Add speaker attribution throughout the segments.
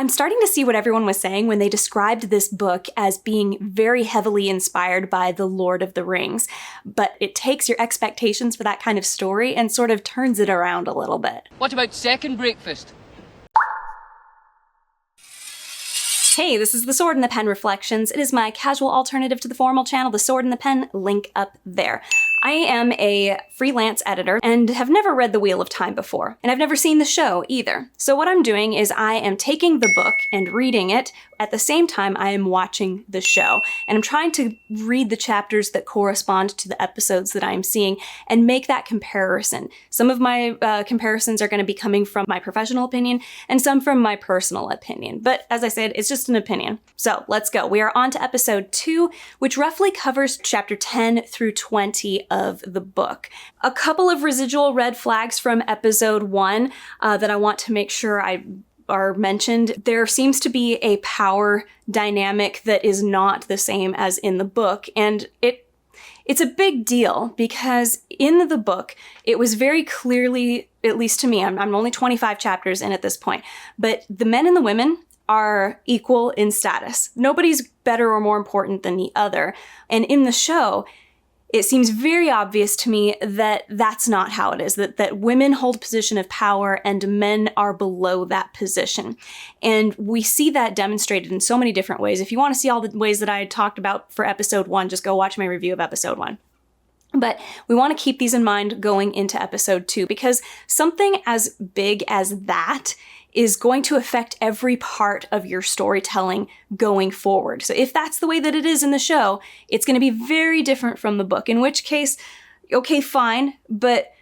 Speaker 1: I'm starting to see what everyone was saying when they described this book as being very heavily inspired by The Lord of the Rings, but it takes your expectations for that kind of story and sort of turns it around a little bit.
Speaker 2: What about second breakfast?
Speaker 1: Hey, this is the Sword and the Pen Reflections. It is my casual alternative to the formal channel, The Sword and the Pen, link up there. I am a freelance editor and have never read The Wheel of Time before, and I've never seen the show either. So what I'm doing is I am taking the book and reading it at the same time I am watching the show, and I'm trying to read the chapters that correspond to the episodes that I'm seeing and make that comparison. Some of my comparisons are going to be coming from my professional opinion and some from my personal opinion, but as I said, it's just an opinion. So let's go. We are on to episode 2, which roughly covers chapter 10 through 20 of the book. A couple of residual red flags from episode 1 that I want to make sure are mentioned. There seems to be a power dynamic that is not the same as in the book, and it's a big deal because in the book, it was very clearly, at least to me, I'm only 25 chapters in at this point, but the men and the women are equal in status. Nobody's better or more important than the other. And in the show, it seems very obvious to me that that's not how it is, that women hold a position of power and men are below that position. And we see that demonstrated in so many different ways. If you want to see all the ways that I talked about for episode 1, just go watch my review of episode 1. But we want to keep these in mind going into episode 2, because something as big as that is going to affect every part of your storytelling going forward. So if that's the way that it is in the show, it's going to be very different from the book, in which case, okay, fine. But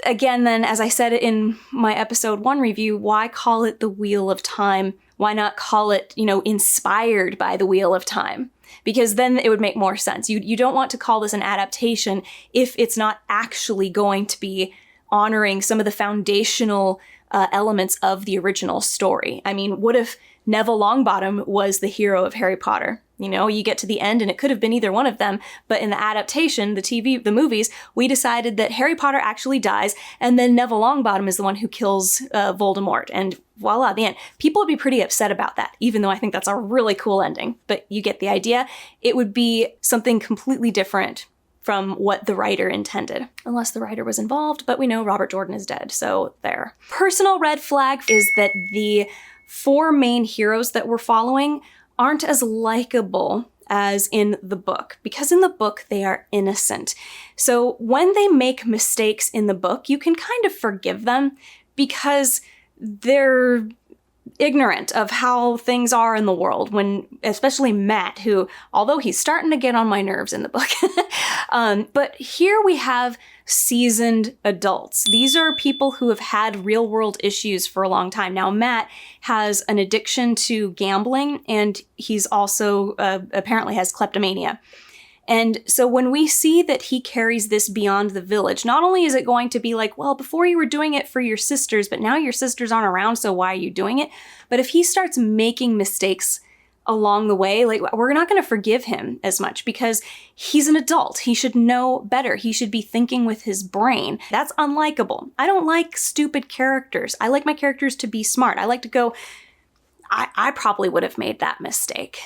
Speaker 1: again, then, as I said in my episode 1 review, why call it the Wheel of Time? Why not call it, inspired by the Wheel of Time? Because then it would make more sense. You don't want to call this an adaptation if it's not actually going to be honoring some of the foundational elements of the original story. I mean, what if Neville Longbottom was the hero of Harry Potter? You get to the end and it could have been either one of them, but in the adaptation, the movies, we decided that Harry Potter actually dies, and then Neville Longbottom is the one who kills Voldemort, and voila, the end. People would be pretty upset about that, even though I think that's a really cool ending, but you get the idea. It would be something completely different from what the writer intended, unless the writer was involved, but we know Robert Jordan is dead, so there. Personal red flag is that the 4 main heroes that we're following aren't as likable as in the book, because in the book they are innocent. So when they make mistakes in the book, you can kind of forgive them because they're ignorant of how things are in the world, especially Matt, who, although he's starting to get on my nerves in the book, but here we have seasoned adults. These are people who have had real world issues for a long time. Now, Matt has an addiction to gambling, and he's also apparently has kleptomania. And so when we see that he carries this beyond the village, not only is it going to be like, well, before you were doing it for your sisters, but now your sisters aren't around, so why are you doing it? But if he starts making mistakes along the way, like, we're not going to forgive him as much because he's an adult. He should know better. He should be thinking with his brain. That's unlikable. I don't like stupid characters. I like my characters to be smart. I like to go, I probably would have made that mistake,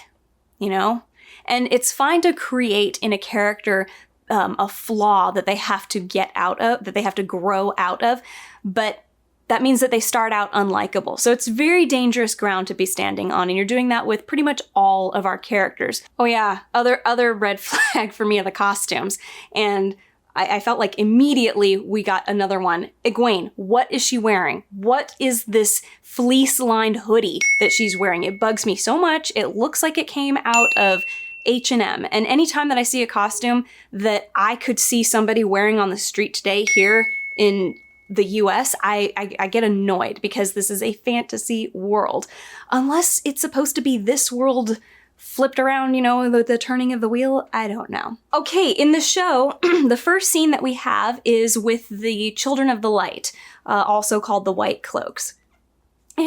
Speaker 1: And it's fine to create in a character a flaw that they have to get out of, that they have to grow out of, but that means that they start out unlikable. So it's very dangerous ground to be standing on, and you're doing that with pretty much all of our characters. Oh yeah, other red flag for me are the costumes, and I felt like immediately we got another one. Egwene, what is she wearing? What is this fleece-lined hoodie that she's wearing? It bugs me so much. It looks like it came out of H&M. And anytime that I see a costume that I could see somebody wearing on the street today here in the US, I get annoyed because this is a fantasy world. Unless it's supposed to be this world flipped around, the turning of the wheel, I don't know. Okay, in the show, the first scene that we have is with the Children of the Light, also called the White Cloaks.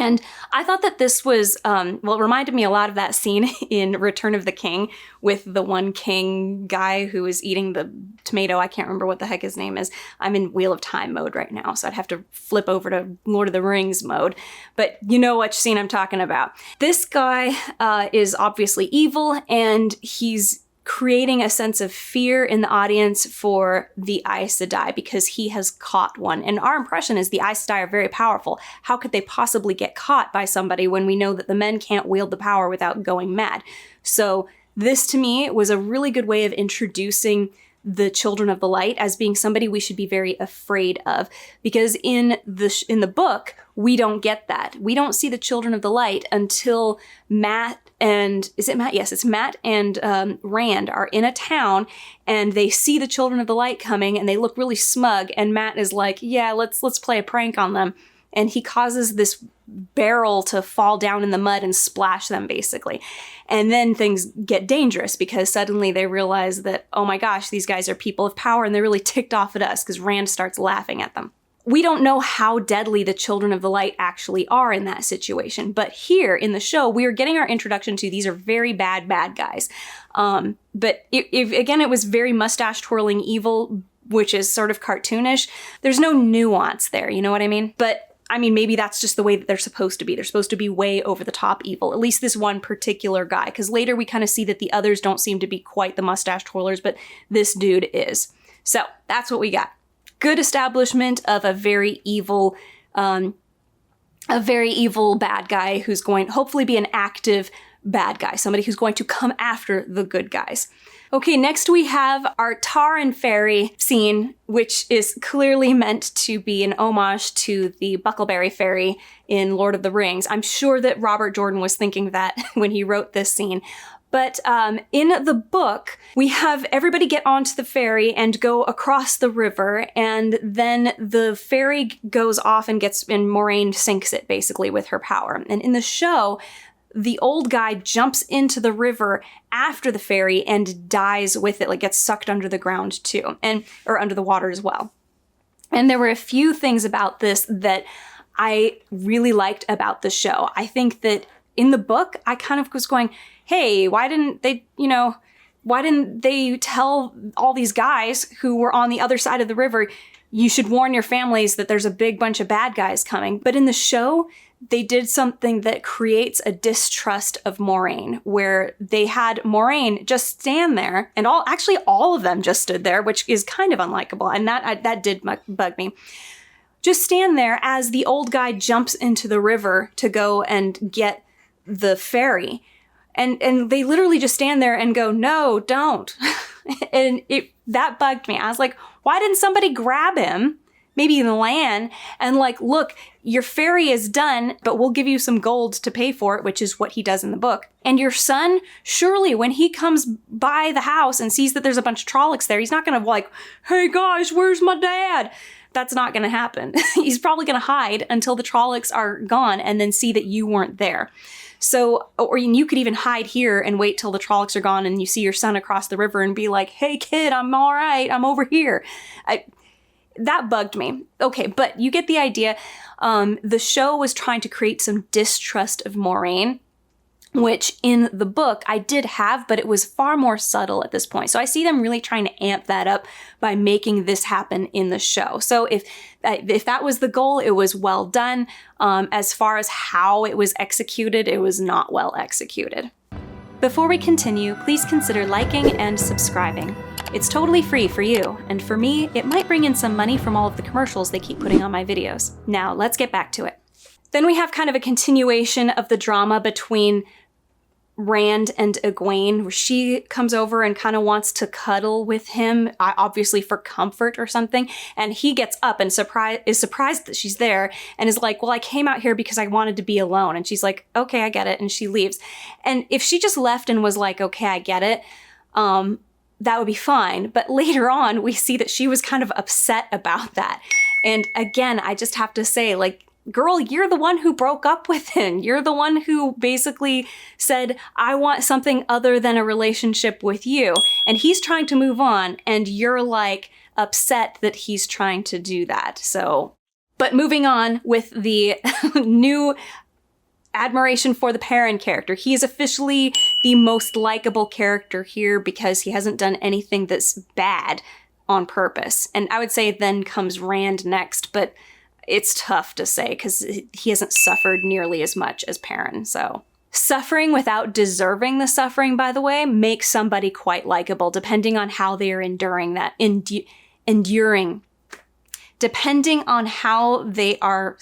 Speaker 1: And I thought that this was, it reminded me a lot of that scene in Return of the King with the one king guy who is eating the tomato. I can't remember what the heck his name is. I'm in Wheel of Time mode right now, so I'd have to flip over to Lord of the Rings mode. But you know which scene I'm talking about. This guy is obviously evil, and he's creating a sense of fear in the audience for the Aes Sedai because he has caught one. And our impression is the Aes Sedai are very powerful. How could they possibly get caught by somebody when we know that the men can't wield the power without going mad? So this, to me, was a really good way of introducing the Children of the Light as being somebody we should be very afraid of. Because in the book, we don't get that. We don't see the Children of the Light until Matt and, is it Matt? Yes, it's Matt and Rand are in a town, and they see the Children of the Light coming, and they look really smug, and Matt is like, yeah, let's play a prank on them. And he causes this barrel to fall down in the mud and splash them, basically. And then things get dangerous because suddenly they realize that, oh my gosh, these guys are people of power, and they're really ticked off at us because Rand starts laughing at them. We don't know how deadly the Children of the Light actually are in that situation, but here in the show, we are getting our introduction to these are very bad guys. But again, it was very mustache-twirling evil, which is sort of cartoonish. There's no nuance there, you know what I mean? But I mean, maybe that's just the way that they're supposed to be. They're supposed to be way over the top evil, at least this one particular guy, because later we kind of see that the others don't seem to be quite the mustache twirlers, but this dude is. So that's what we got. Good establishment of a very evil bad guy who's going to hopefully be an active bad guy, somebody who's going to come after the good guys. Okay, next we have our tar and ferry scene, which is clearly meant to be an homage to the Buckleberry Ferry in Lord of the Rings. I'm sure that Robert Jordan was thinking of that when he wrote this scene. But in the book, we have everybody get onto the ferry and go across the river, and then the ferry goes off and Moiraine sinks it, basically, with her power. And in the show, the old guy jumps into the river after the ferry and dies with it, like gets sucked under the ground too, or under the water as well. And there were a few things about this that I really liked about the show. I think that in the book, I kind of was going, hey, why didn't they tell all these guys who were on the other side of the river, you should warn your families that there's a big bunch of bad guys coming. But in the show, they did something that creates a distrust of Moiraine, where they had Moiraine just stand there, and all of them just stood there, which is kind of unlikable, and that did bug me. Just stand there as the old guy jumps into the river to go and get the ferry. And they literally just stand there and go, no, don't. And that bugged me. I was like, why didn't somebody grab him, maybe in Lan, and like, look, your ferry is done, but we'll give you some gold to pay for it, which is what he does in the book. And your son, surely when he comes by the house and sees that there's a bunch of Trollocs there, he's not gonna like, hey guys, where's my dad? That's not gonna happen. He's probably gonna hide until the Trollocs are gone and then see that you weren't there. So, or you could even hide here and wait till the Trollocs are gone and you see your son across the river and be like, hey kid, I'm all right, I'm over here. That bugged me. Okay, but you get the idea. The show was trying to create some distrust of Moiraine, which in the book I did have, but it was far more subtle at this point. So I see them really trying to amp that up by making this happen in the show. So if that was the goal, it was well done. As far as how it was executed, it was not well executed. Before we continue, please consider liking and subscribing. It's totally free for you, and for me, it might bring in some money from all of the commercials they keep putting on my videos. Now, let's get back to it. Then we have kind of a continuation of the drama between Rand and Egwene, where she comes over and kind of wants to cuddle with him, obviously for comfort or something, and he gets up and is surprised that she's there and is like, well, I came out here because I wanted to be alone. And she's like, okay, I get it, and she leaves. And if she just left and was like, okay, I get it, that would be fine. But later on, we see that she was kind of upset about that. And again, I just have to say, like, girl, you're the one who broke up with him. You're the one who basically said, I want something other than a relationship with you. And he's trying to move on, and you're like upset that he's trying to do that. So, but moving on with the new admiration for the Perrin character. He is officially the most likable character here because he hasn't done anything that's bad on purpose. And I would say then comes Rand next, but it's tough to say because he hasn't suffered nearly as much as Perrin, so. Suffering without deserving the suffering, by the way, makes somebody quite likable, depending on how they are enduring that. Enduring. Depending on how they are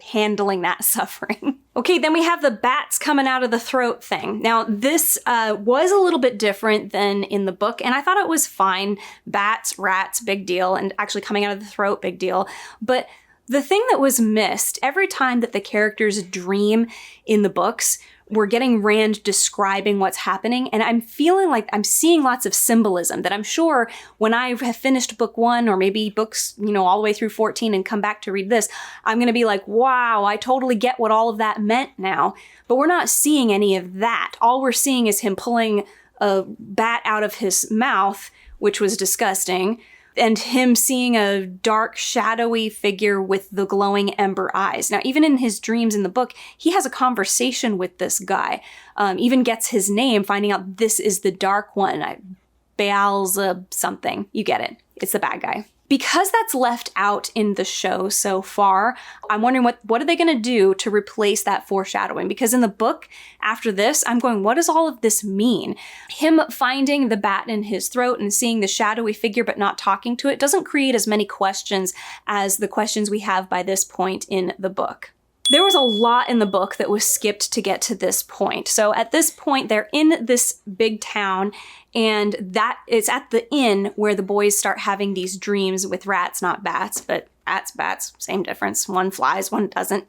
Speaker 1: handling that suffering. Okay, then we have the bats coming out of the throat thing. Now, this was a little bit different than in the book, and I thought it was fine. Bats, rats, big deal, and actually coming out of the throat, big deal. But the thing that was missed, every time that the characters dream in the books, we're getting Rand describing what's happening, and I'm feeling like I'm seeing lots of symbolism that I'm sure when I have finished book 1 or maybe books, all the way through 14 and come back to read this, I'm going to be like, wow, I totally get what all of that meant now. But we're not seeing any of that. All we're seeing is him pulling a bat out of his mouth, which was disgusting, and him seeing a dark, shadowy figure with the glowing ember eyes. Now, even in his dreams in the book, he has a conversation with this guy, even gets his name, finding out this is the Dark One, Beelzebub something. You get it. It's the bad guy. Because that's left out in the show so far, I'm wondering what are they going to do to replace that foreshadowing? Because in the book, after this, I'm going, what does all of this mean? Him finding the bat in his throat and seeing the shadowy figure but not talking to it doesn't create as many questions as the questions we have by this point in the book. There was a lot in the book that was skipped to get to this point. So at this point, they're in this big town, and that is at the inn where the boys start having these dreams with rats, not bats, but bats, same difference. One flies, one doesn't.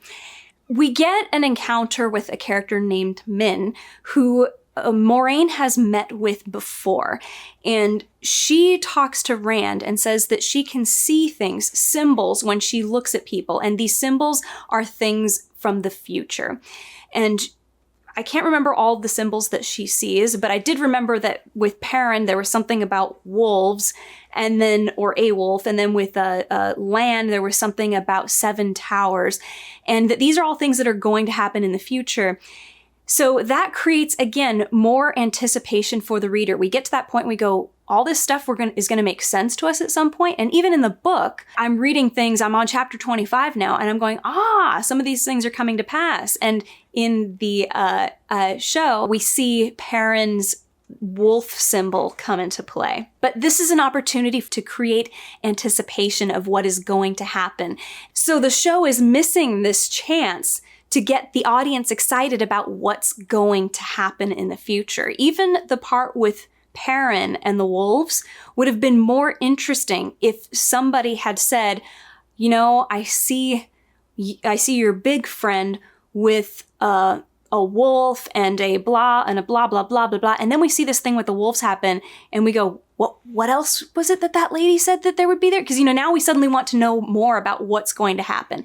Speaker 1: We get an encounter with a character named Min, who Moiraine has met with before, and she talks to Rand and says that she can see things, symbols, when she looks at people, and these symbols are things from the future. And I can't remember all the symbols that she sees, but I did remember that with Perrin there was something about wolves, and then, or a wolf, and then with Lan there was something about 7 towers, and that these are all things that are going to happen in the future. So that creates, again, more anticipation for the reader. We get to that point, we go, all this stuff is going to make sense to us at some point. And even in the book, I'm reading things, I'm on chapter 25 now, and I'm going, some of these things are coming to pass. And in the show, we see Perrin's wolf symbol come into play. But this is an opportunity to create anticipation of what is going to happen. So the show is missing this chance to get the audience excited about what's going to happen in the future. Even the part with Perrin and the wolves would have been more interesting if somebody had said, I see your big friend with a wolf and a blah blah blah blah blah, and then we see this thing with the wolves happen, and we go, what else was it that lady said that there would be there? Because now we suddenly want to know more about what's going to happen.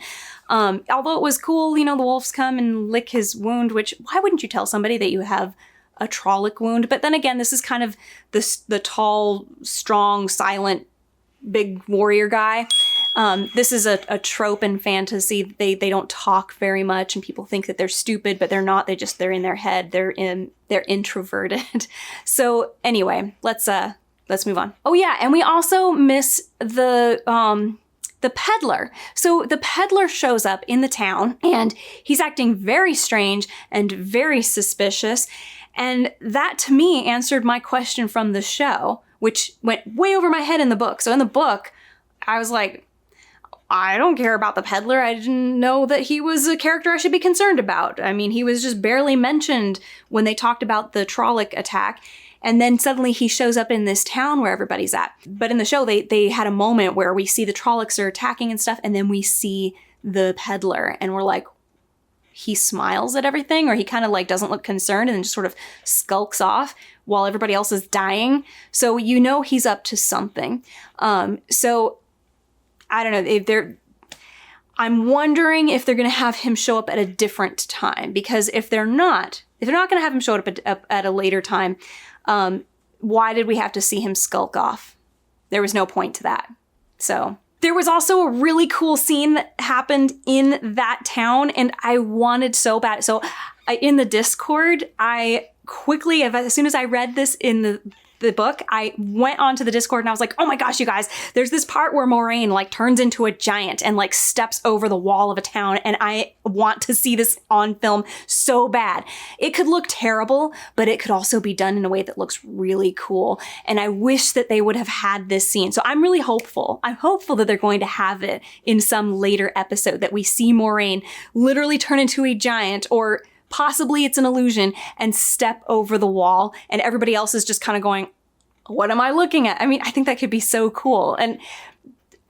Speaker 1: Although it was cool, the wolves come and lick his wound, which, why wouldn't you tell somebody that you have a Trolloc wound? But then again, this is kind of the tall, strong, silent, big warrior guy. This is a trope in fantasy. They don't talk very much, and people think that they're stupid, but they're not. They're in their head. They're introverted. So anyway, let's move on. Oh yeah, and we also miss the Peddler. So the Peddler shows up in the town, and he's acting very strange and very suspicious. And that, to me, answered my question from the show, which went way over my head in the book. So in the book, I was like, I don't care about the Peddler. I didn't know that he was a character I should be concerned about. I mean, he was just barely mentioned when they talked about the Trolloc attack. And then suddenly he shows up in this town where everybody's at. But in the show, they had a moment where we see the Trollocs are attacking and stuff, and then we see the Peddler, and we're like, he smiles at everything, or he kind of doesn't look concerned and then just sort of skulks off while everybody else is dying. So he's up to something. So I don't know. I'm wondering if they're going to have him show up at a different time, because if they're not going to have him show up at a later time, why did we have to see him skulk off? There was no point to that. So There was also a really cool scene that happened in that town, and I wanted so bad. So in the Discord, I quickly, as soon as I read this in the book, I went onto the Discord and I was like, oh my gosh, you guys, there's this part where Moiraine like turns into a giant and like steps over the wall of a town, and I want to see this on film so bad. It could look terrible, but it could also be done in a way that looks really cool. And I wish that they would have had this scene. So I'm really hopeful. I'm hopeful that they're going to have it in some later episode, that we see Moiraine literally turn into a giant, or possibly it's an illusion, and step over the wall, and everybody else is just kind of going, what am I looking at? I mean, I think that could be so cool. And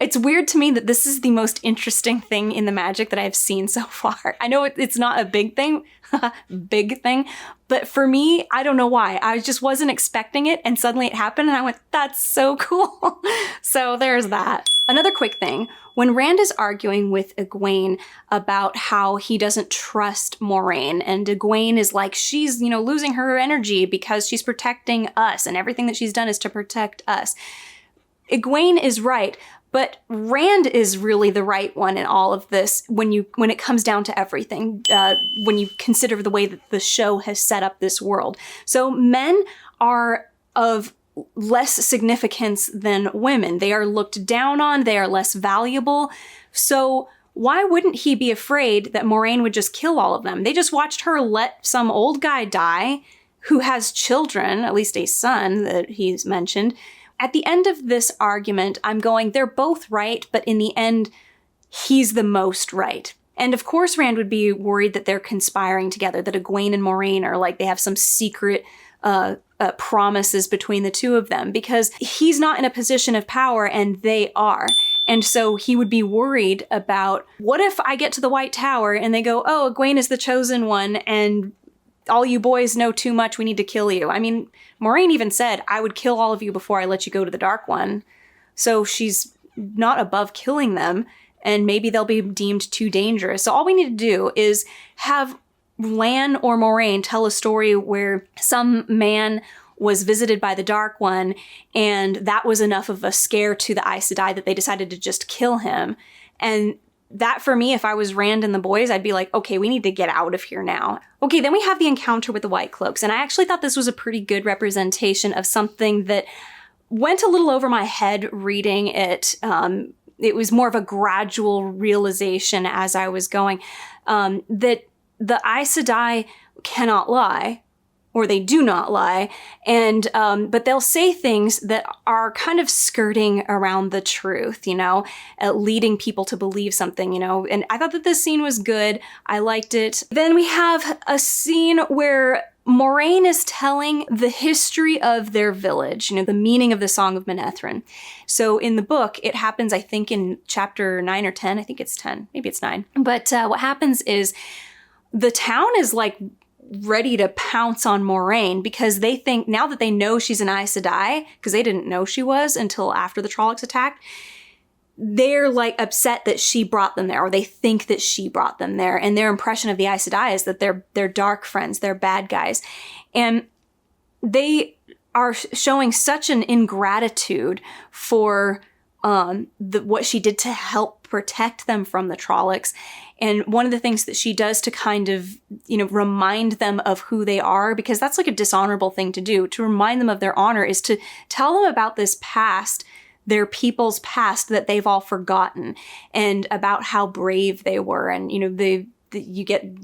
Speaker 1: it's weird to me that this is the most interesting thing in the magic that I've seen so far. I know it's not a big thing, but for me, I don't know why. I just wasn't expecting it, and suddenly it happened, and I went, that's so cool. So there's that. Another quick thing, when Rand is arguing with Egwene about how he doesn't trust Moiraine, and Egwene is like, she's, losing her energy because she's protecting us, and everything that she's done is to protect us. Egwene is right, but Rand is really the right one in all of this when it comes down to everything, when you consider the way that the show has set up this world. So men are of less significance than women. They are looked down on, they are less valuable. So why wouldn't he be afraid that Moiraine would just kill all of them? They just watched her let some old guy die who has children, at least a son that he's mentioned. At the end of this argument, I'm going, they're both right, but in the end, he's the most right. And of course, Rand would be worried that they're conspiring together, that Egwene and Moiraine are like, they have some secret promises between the two of them, because he's not in a position of power and they are. And so he would be worried about, what if I get to the White Tower and they go, oh, Egwene is the chosen one and all you boys know too much, we need to kill you. I mean, Moiraine even said, I would kill all of you before I let you go to the Dark One. So she's not above killing them, and maybe they'll be deemed too dangerous. So all we need to do is have Lan or Moiraine tell a story where some man was visited by the Dark One, and that was enough of a scare to the Aes Sedai that they decided to just kill him. And that, for me, if I was Rand and the boys, I'd be like, okay, we need to get out of here now. Okay, then we have the encounter with the White Cloaks, and I actually thought this was a pretty good representation of something that went a little over my head reading it. It was more of a gradual realization as I was going, that the Aes Sedai cannot lie, or they do not lie, and but they'll say things that are kind of skirting around the truth, leading people to believe something, and I thought that this scene was good. I liked it. Then we have a scene where Moiraine is telling the history of their village, the meaning of the Song of Manetheren. So in the book, it happens, I think, in chapter 9 or 10. I think it's 10. Maybe it's 9. But what happens is the town is like ready to pounce on Moiraine, because they think, now that they know she's an Aes Sedai, because they didn't know she was until after the Trollocs attacked, they're like upset that she brought them there, or they think that she brought them there. And their impression of the Aes Sedai is that they're dark friends, they're bad guys. And they are showing such an ingratitude for what she did to help protect them from the Trollocs. And one of the things that she does to kind of, remind them of who they are, because that's like a dishonorable thing to do, to remind them of their honor, is to tell them about this past, their people's past that they've all forgotten, and about how brave they were. And,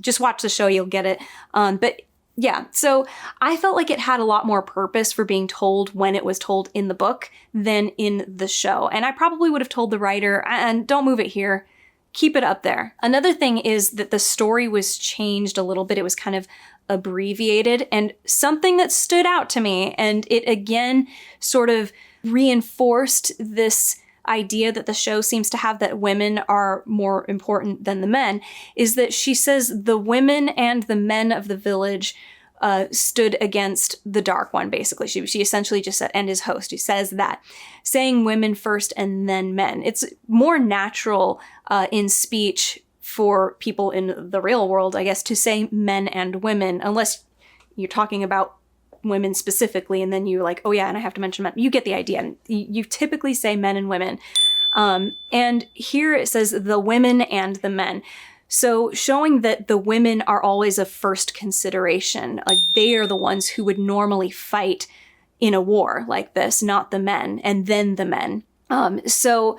Speaker 1: just watch the show, you'll get it. But yeah, so I felt like it had a lot more purpose for being told when it was told in the book than in the show. And I probably would have told the writer, and don't move it here, keep it up there. Another thing is that the story was changed a little bit. It was kind of abbreviated, and something that stood out to me, and it again sort of reinforced this idea that the show seems to have, that women are more important than the men, is that she says the women and the men of the village stood against the Dark One, basically. She essentially just said, and his host, he says that, saying women first and then men. It's more natural in speech for people in the real world, I guess, to say men and women, unless you're talking about women specifically, and then you're like, oh yeah, and I have to mention men. You get the idea. You typically say men and women. And here it says the women and the men. So showing that the women are always a first consideration. Like they are the ones who would normally fight in a war like this, not the men, and then the men. So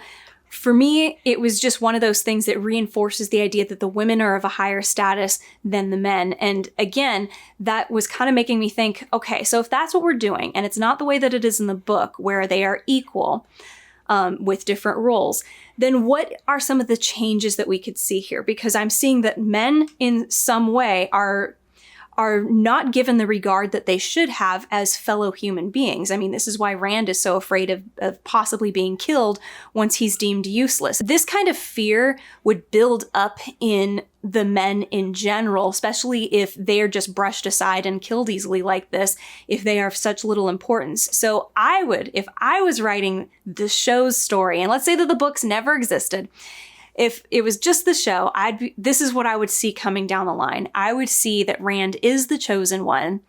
Speaker 1: for me, it was just one of those things that reinforces the idea that the women are of a higher status than the men. And again, that was kind of making me think, okay, so if that's what we're doing, and it's not the way that it is in the book where they are equal, with different roles, then what are some of the changes that we could see here? Because I'm seeing that men in some way are not given the regard that they should have as fellow human beings. I mean, this is why Rand is so afraid of possibly being killed once he's deemed useless. This kind of fear would build up in the men in general, especially if they're just brushed aside and killed easily like this, if they are of such little importance. So I would, if I was writing the show's story, and let's say that the books never existed, if it was just the show, this is what I would see coming down the line. I would see that Rand is the chosen one,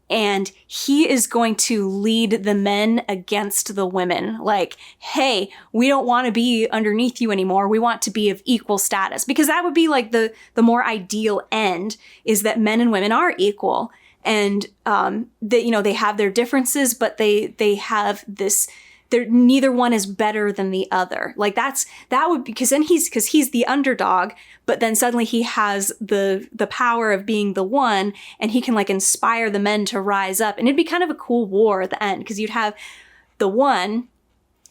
Speaker 1: and he is going to lead the men against the women. Like, hey, we don't want to be underneath you anymore. We want to be of equal status. Because that would be like the more ideal end, is that men and women are equal. And that, they have their differences, but they have this, neither one is better than the other. Like that would, because he's the underdog, but then suddenly he has the power of being the one, and he can like inspire the men to rise up. And it'd be kind of a cool war at the end, because you'd have the one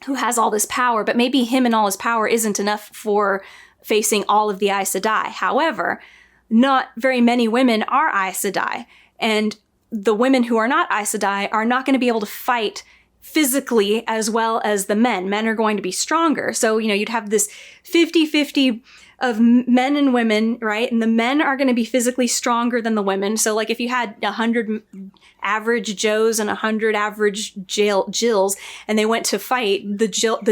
Speaker 1: who has all this power, but maybe him and all his power isn't enough for facing all of the Aes Sedai. However, not very many women are Aes Sedai, and the women who are not Aes Sedai are not going to be able to fight physically as well as the men. Men are going to be stronger. So, you'd have this 50-50 of men and women, right? And the men are going to be physically stronger than the women. So like if you had 100 average Joes and 100 average Jills, and they went to fight, the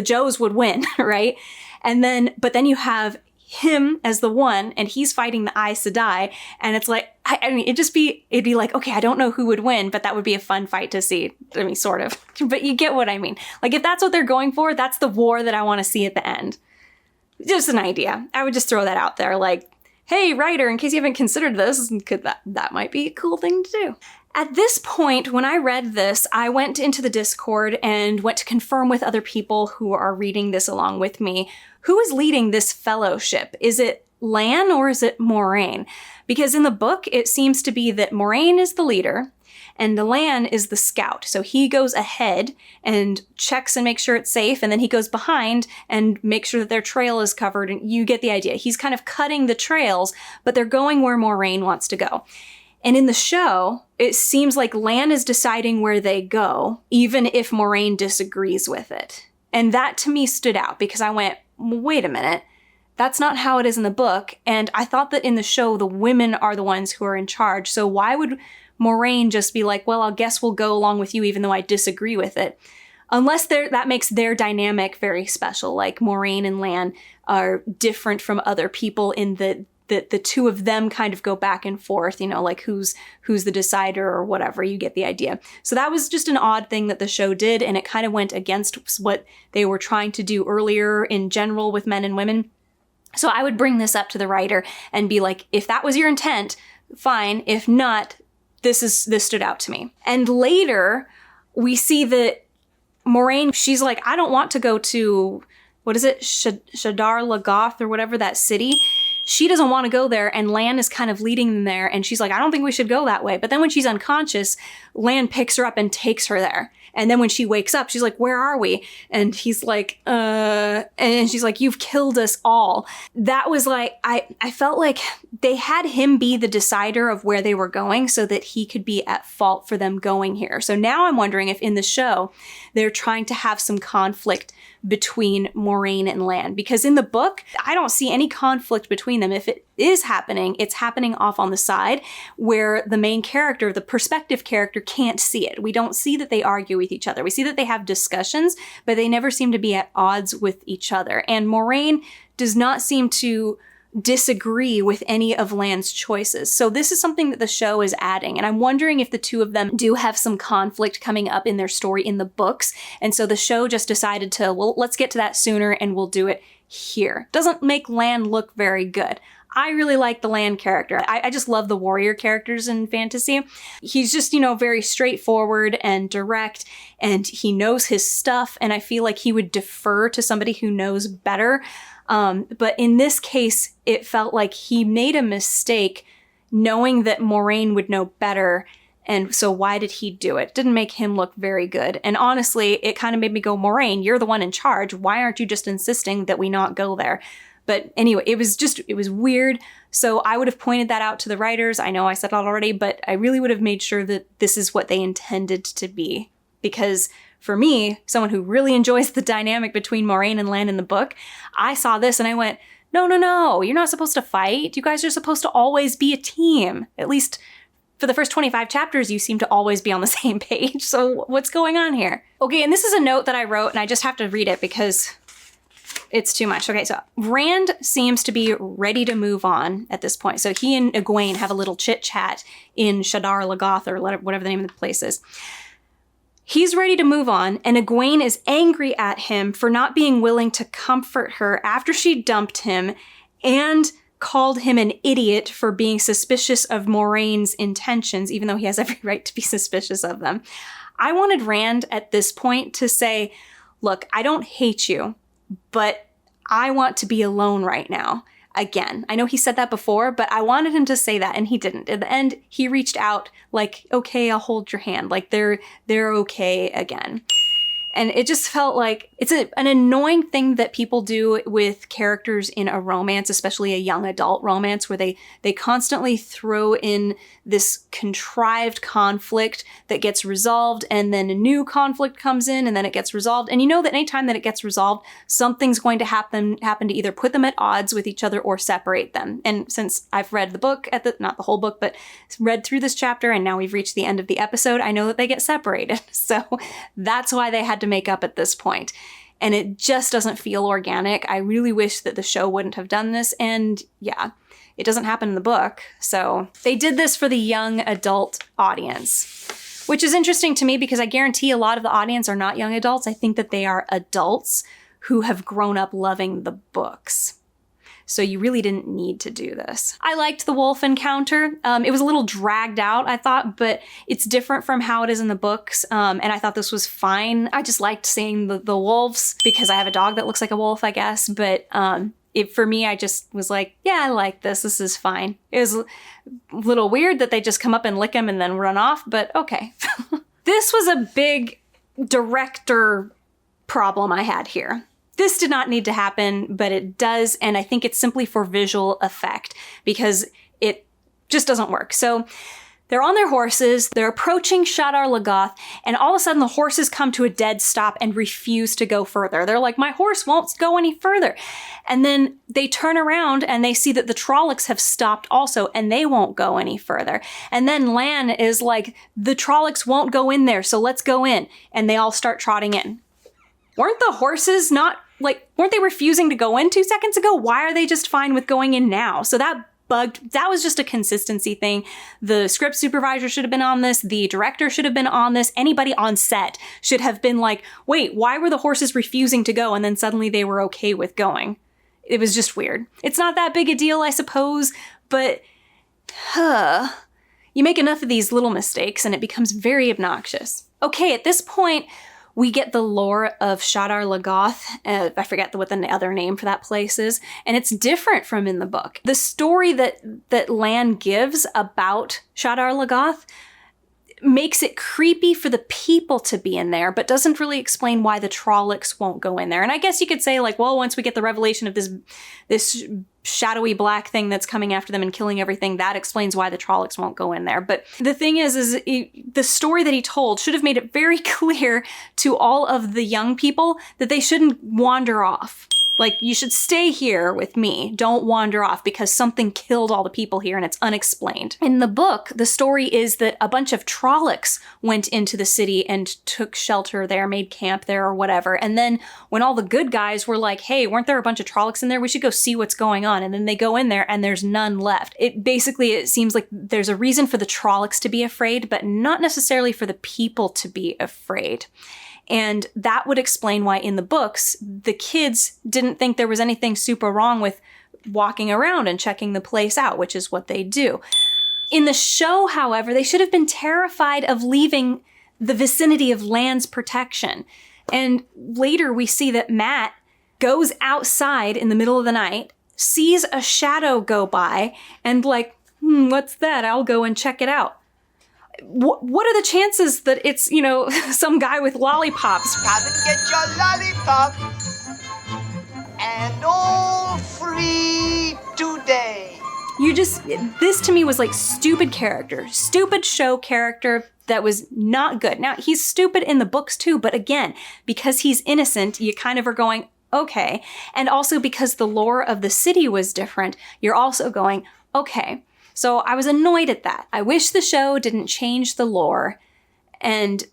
Speaker 1: Joes would win, right? But then you have him as the one, and he's fighting the Aes Sedai, and it's like, I mean, it'd be like, okay, I don't know who would win, but that would be a fun fight to see. I mean, sort of, but you get what I mean. Like, if that's what they're going for, that's the war that I want to see at the end. Just an idea. I would just throw that out there, like, hey, writer, in case you haven't considered this, that might be a cool thing to do. At this point, when I read this, I went into the Discord and went to confirm with other people who are reading this along with me, who is leading this fellowship? Is it Lan or is it Moiraine? Because in the book, it seems to be that Moiraine is the leader and Lan is the scout. So he goes ahead and checks and makes sure it's safe, and then he goes behind and makes sure that their trail is covered, and you get the idea. He's kind of cutting the trails, but they're going where Moiraine wants to go. And in the show, it seems like Lan is deciding where they go, even if Moiraine disagrees with it. And that to me stood out, because I went, wait a minute, that's not how it is in the book. And I thought that in the show, the women are the ones who are in charge. So why would Moiraine just be like, well, I guess we'll go along with you even though I disagree with it? Unless that makes their dynamic very special. Like Moiraine and Lan are different from other people in the two of them kind of go back and forth, like who's the decider or whatever. You get the idea. So that was just an odd thing that the show did, and it kind of went against what they were trying to do earlier in general with men and women. So I would bring this up to the writer and be like, if that was your intent, fine. If not, this stood out to me. And later, we see that Moiraine, she's like, I don't want to go to, what is it, Shadar Logoth or whatever, that city. She doesn't want to go there, and Lan is kind of leading them there, and she's like, I don't think we should go that way. But then when she's unconscious, Lan picks her up and takes her there. And then when she wakes up, she's like, where are we? And he's like, and she's like, you've killed us all. That was like, I felt like they had him be the decider of where they were going so that he could be at fault for them going here. So now I'm wondering if in the show, they're trying to have some conflict between Moiraine and Lan, because in the book, I don't see any conflict between them. If it is happening, it's happening off on the side where the main character, the perspective character, can't see it. We don't see that they argue with each other. We see that they have discussions, but they never seem to be at odds with each other. And Moiraine does not seem to disagree with any of Lan's choices. So this is something that the show is adding, and I'm wondering if the two of them do have some conflict coming up in their story in the books, and so the show just decided to, well, let's get to that sooner and we'll do it here. Doesn't make Lan look very good. I really like the Lan character. I just love the warrior characters in fantasy. He's just, very straightforward and direct, and he knows his stuff, and I feel like he would defer to somebody who knows better. But in this case, it felt like he made a mistake knowing that Moiraine would know better, and so why did he do it? Didn't make him look very good. And honestly, it kind of made me go, Moiraine, you're the one in charge. Why aren't you just insisting that we not go there? But anyway, it was weird. So I would have pointed that out to the writers. I know I said that already, but I really would have made sure that this is what they intended to be. Because for me, someone who really enjoys the dynamic between Moiraine and Lan in the book, I saw this and I went, no, you're not supposed to fight. You guys are supposed to always be a team. At least for the first 25 chapters, you seem to always be on the same page. So what's going on here? Okay, and this is a note that I wrote, and I just have to read it because it's too much. Okay, so Rand seems to be ready to move on at this point. So he and Egwene have a little chit-chat in Shadar Logoth, or whatever the name of the place is. He's ready to move on, and Egwene is angry at him for not being willing to comfort her after she dumped him and called him an idiot for being suspicious of Moraine's intentions, even though he has every right to be suspicious of them. I wanted Rand at this point to say, look, I don't hate you, but I want to be alone right now. Again, I know he said that before, but I wanted him to say that, and he didn't. At the end, he reached out like, okay, I'll hold your hand. Like they're okay again. And it just felt like it's an annoying thing that people do with characters in a romance, especially a young adult romance, where they constantly throw in this contrived conflict that gets resolved, and then a new conflict comes in, and then it gets resolved. And you know that anytime that it gets resolved, something's going to happen to either put them at odds with each other or separate them. And since I've read the book, not the whole book, but read through this chapter, and now we've reached the end of the episode, I know that they get separated. So that's why they had to make up at this point. And it just doesn't feel organic. I really wish that the show wouldn't have done this. And yeah, it doesn't happen in the book. So they did this for the young adult audience, which is interesting to me because I guarantee a lot of the audience are not young adults. I think that they are adults who have grown up loving the books. So you really didn't need to do this. I liked the wolf encounter. It was a little dragged out, I thought, but it's different from how it is in the books. And I thought this was fine. I just liked seeing the wolves because I have a dog that looks like a wolf, I guess. But for me, I just was like, yeah, I like this. This is fine. It was a little weird that they just come up and lick him and then run off, but okay. This was a big director problem I had here. This did not need to happen, but it does, and I think it's simply for visual effect because it just doesn't work. So they're on their horses, they're approaching Shadar Logoth, and all of a sudden the horses come to a dead stop and refuse to go further. They're like, my horse won't go any further. And then they turn around and they see that the Trollocs have stopped also, and they won't go any further. And then Lan is like, the Trollocs won't go in there, so let's go in. And they all start trotting in. Weren't the horses weren't they refusing to go in 2 seconds ago? Why are they just fine with going in now? So that was just a consistency thing. The script supervisor should have been on this. The director should have been on this. Anybody on set should have been like, wait, why were the horses refusing to go? And then suddenly they were okay with going. It was just weird. It's not that big a deal, I suppose, but you make enough of these little mistakes and it becomes very obnoxious. Okay, at this point, we get the lore of Shadar Logoth. I forget what the other name for that place is. And it's different from in the book. The story that Lan gives about Shadar Logoth makes it creepy for the people to be in there, but doesn't really explain why the Trollocs won't go in there. And I guess you could say once we get the revelation of this shadowy black thing that's coming after them and killing everything, that explains why the Trollocs won't go in there. But the thing is the story that he told should have made it very clear to all of the young people that they shouldn't wander off. Like, you should stay here with me. Don't wander off because something killed all the people here and it's unexplained. In the book, the story is that a bunch of Trollocs went into the city and took shelter there, made camp there or whatever. And then when all the good guys were like, hey, weren't there a bunch of Trollocs in there? We should go see what's going on. And then they go in there and there's none left. It seems like there's a reason for the Trollocs to be afraid, but not necessarily for the people to be afraid. And that would explain why in the books, the kids didn't think there was anything super wrong with walking around and checking the place out, which is what they do. In the show, however, they should have been terrified of leaving the vicinity of Lan's protection. And later we see that Matt goes outside in the middle of the night, sees a shadow go by, and like, what's that? I'll go and check it out. What are the chances that it's, some guy with lollipops?
Speaker 3: Come and get your lollipop, and all free today.
Speaker 1: This to me was like stupid show character that was not good. Now, he's stupid in the books too, but again, because he's innocent, you kind of are going, okay. And also because the lore of the city was different, you're also going, okay. So I was annoyed at that. I wish the show didn't change the lore and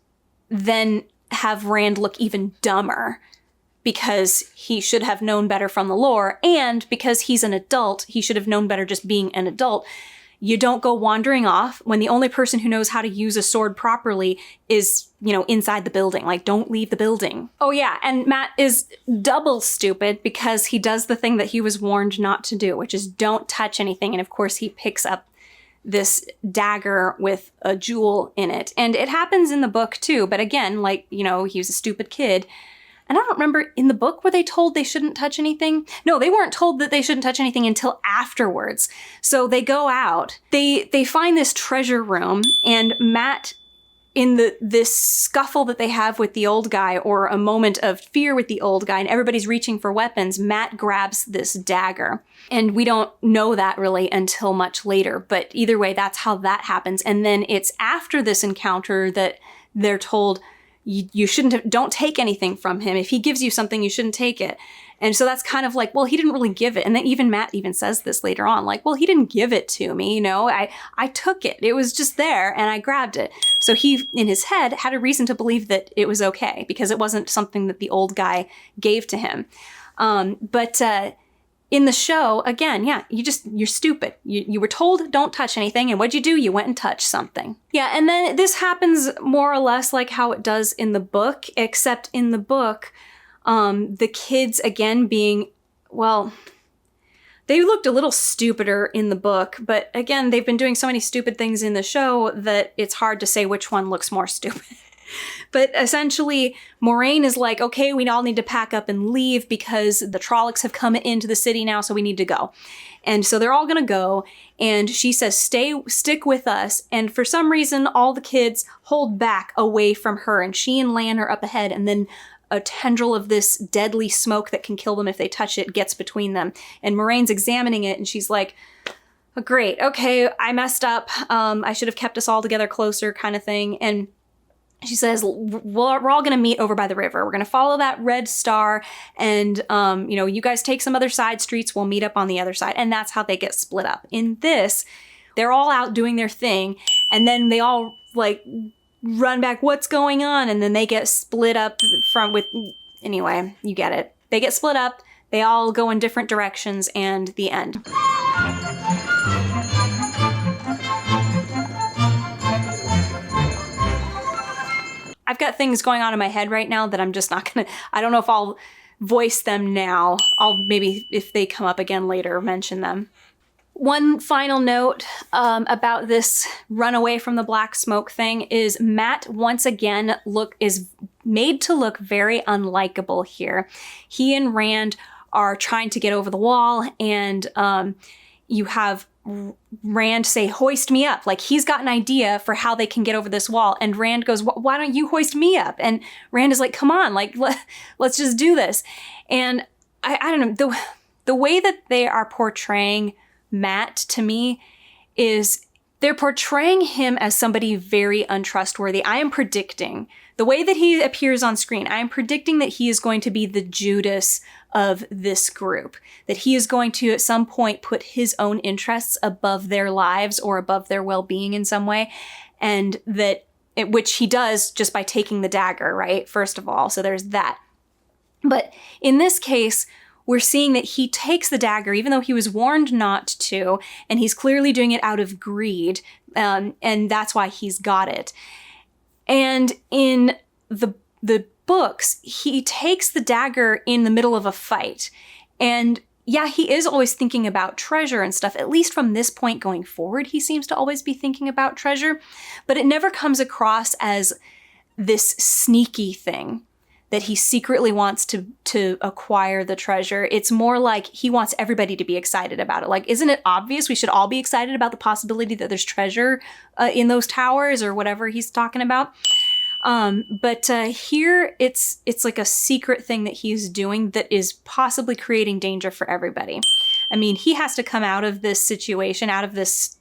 Speaker 1: then have Rand look even dumber because he should have known better from the lore, and because he's an adult, he should have known better just being an adult. You don't go wandering off when the only person who knows how to use a sword properly is, inside the building. Like, don't leave the building. Oh yeah, and Matt is double stupid because he does the thing that he was warned not to do, which is don't touch anything. And of course he picks up this dagger with a jewel in it. And it happens in the book too, but again, he was a stupid kid. And I don't remember, in the book, were they told they shouldn't touch anything? No, they weren't told that they shouldn't touch anything until afterwards. So they go out, they find this treasure room, and Matt, in this scuffle that they have with the old guy, or a moment of fear with the old guy, and everybody's reaching for weapons, Matt grabs this dagger. And we don't know that really until much later, but either way, that's how that happens. And then it's after this encounter that they're told, you don't take anything from him. If he gives you something, you shouldn't take it. And so that's kind of like, well, he didn't really give it. And then even Matt even says this later on, like, well, he didn't give it to me, I took it. It was just there and I grabbed it. So he, in his head, had a reason to believe that it was okay because it wasn't something that the old guy gave to him. But in the show, again, yeah, you're stupid. You were told don't touch anything, and what'd you do? You went and touched something. Yeah, and then this happens more or less like how it does in the book, except in the book, the kids, again, being, well, they looked a little stupider in the book, but again, they've been doing so many stupid things in the show that it's hard to say which one looks more stupid. But essentially, Moiraine is like, okay, we all need to pack up and leave because the Trollocs have come into the city now, so we need to go. And so they're all gonna go, and she says, stick with us. And for some reason, all the kids hold back away from her, and she and Lan are up ahead, and then a tendril of this deadly smoke that can kill them if they touch it gets between them. And Moraine's examining it, and she's like, oh, great, okay, I messed up. I should have kept us all together closer, kind of thing. And she says, we're all going to meet over by the river. We're going to follow that red star, and, you guys take some other side streets. We'll meet up on the other side. And that's how they get split up. In this, they're all out doing their thing, and then they all, run back, what's going on? And then they get split up anyway, you get it. They get split up, they all go in different directions, and the end. I've got things going on in my head right now that I'm just not gonna, I don't know if I'll voice them now. I'll maybe, if they come up again later, mention them. One final note about this run away from the black smoke thing is Matt once again is made to look very unlikable here. He and Rand are trying to get over the wall, and you have Rand say, hoist me up. Like, he's got an idea for how they can get over this wall. And Rand goes, why don't you hoist me up? And Rand is like, come on, let's just do this. And I don't know, the way that they are portraying Matt to me is they're portraying him as somebody very untrustworthy. I am predicting, the way that he appears on screen, I am predicting that he is going to be the Judas of this group, that he is going to at some point put his own interests above their lives or above their well-being in some way, and which he does just by taking the dagger, right? First of all, so there's that. But in this case, we're seeing that he takes the dagger, even though he was warned not to, and he's clearly doing it out of greed, and that's why he's got it. And in the books, he takes the dagger in the middle of a fight. And yeah, he is always thinking about treasure and stuff. At least from this point going forward, he seems to always be thinking about treasure. But it never comes across as this sneaky thing that he secretly wants to acquire the treasure. It's more like he wants everybody to be excited about it. Like, isn't it obvious we should all be excited about the possibility that there's treasure in those towers or whatever he's talking about? But here it's like a secret thing that he's doing that is possibly creating danger for everybody. I mean, he has to come out of this situation, out of this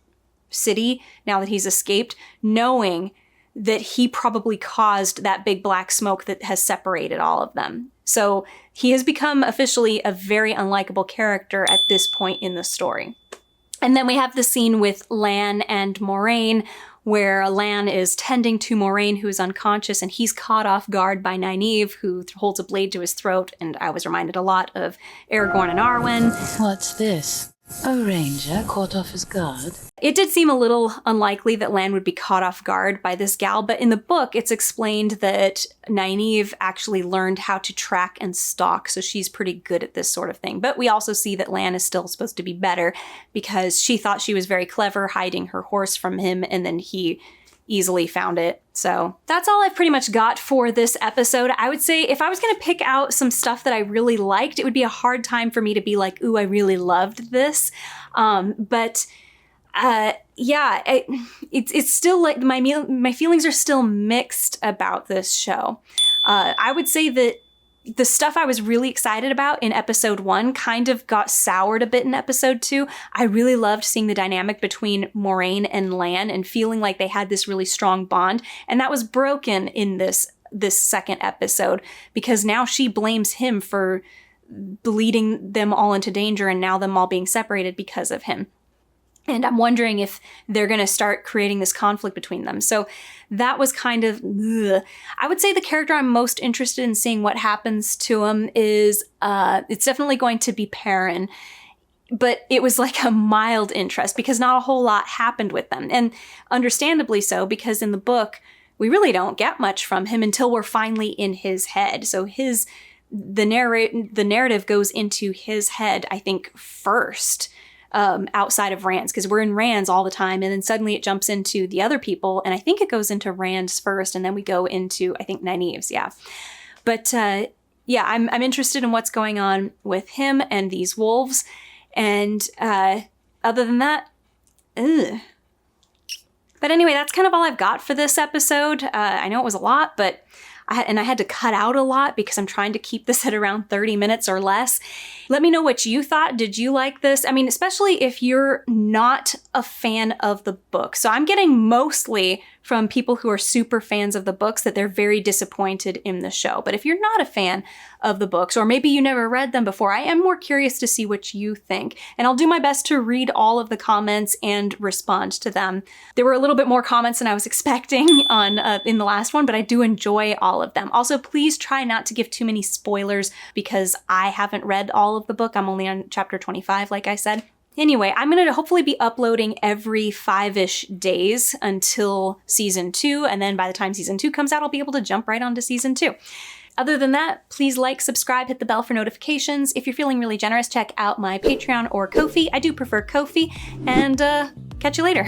Speaker 1: city, now that he's escaped, knowing that he probably caused that big black smoke that has separated all of them. So he has become officially a very unlikable character at this point in the story. And then we have the scene with Lan and Moiraine, where Lan is tending to Moiraine, who is unconscious, and he's caught off guard by Nynaeve, who holds a blade to his throat. And I was reminded a lot of Aragorn and Arwen.
Speaker 4: What's this? A ranger caught off his guard?
Speaker 1: It did seem a little unlikely that Lan would be caught off guard by this gal, but in the book, it's explained that Nynaeve actually learned how to track and stalk, so she's pretty good at this sort of thing. But we also see that Lan is still supposed to be better because she thought she was very clever hiding her horse from him, and then he easily found it. So that's all I've pretty much got for this episode. I would say if I was going to pick out some stuff that I really liked, it would be a hard time for me to be like, ooh, I really loved this. It's still like my feelings are still mixed about this show. I would say that the stuff I was really excited about in episode 1 kind of got soured a bit in episode 2. I really loved seeing the dynamic between Moiraine and Lan and feeling like they had this really strong bond. And that was broken in this second episode because now she blames him for leading them all into danger and now them all being separated because of him. And I'm wondering if they're going to start creating this conflict between them. So that was kind of, ugh. I would say the character I'm most interested in seeing what happens to him is, it's definitely going to be Perrin. But it was like a mild interest because not a whole lot happened with them. And understandably so, because in the book, we really don't get much from him until we're finally in his head. So the narrative goes into his head, I think, first. Outside of Rand's, because we're in Rand's all the time, and then suddenly it jumps into the other people, and I think it goes into Rand's first, and then we go into, I think, Nynaeve's, yeah. But I'm interested in what's going on with him and these wolves, and other than that, ugh. But anyway, that's kind of all I've got for this episode. I know it was a lot, but I had to cut out a lot because I'm trying to keep this at around 30 minutes or less. Let me know what you thought. Did you like this? I mean, especially if you're not a fan of the book. So I'm getting mostly from people who are super fans of the books that they're very disappointed in the show. But if you're not a fan of the books, or maybe you never read them before, I am more curious to see what you think. And I'll do my best to read all of the comments and respond to them. There were a little bit more comments than I was expecting in the last one, but I do enjoy all of them. Also, please try not to give too many spoilers because I haven't read all of the book. I'm only on chapter 25, like I said. Anyway, I'm going to hopefully be uploading every 5-ish days until season 2, and then by the time season 2 comes out, I'll be able to jump right onto season 2. Other than that, please like, subscribe, hit the bell for notifications. If you're feeling really generous, check out my Patreon or Ko-fi. I do prefer Ko-fi, and catch you later.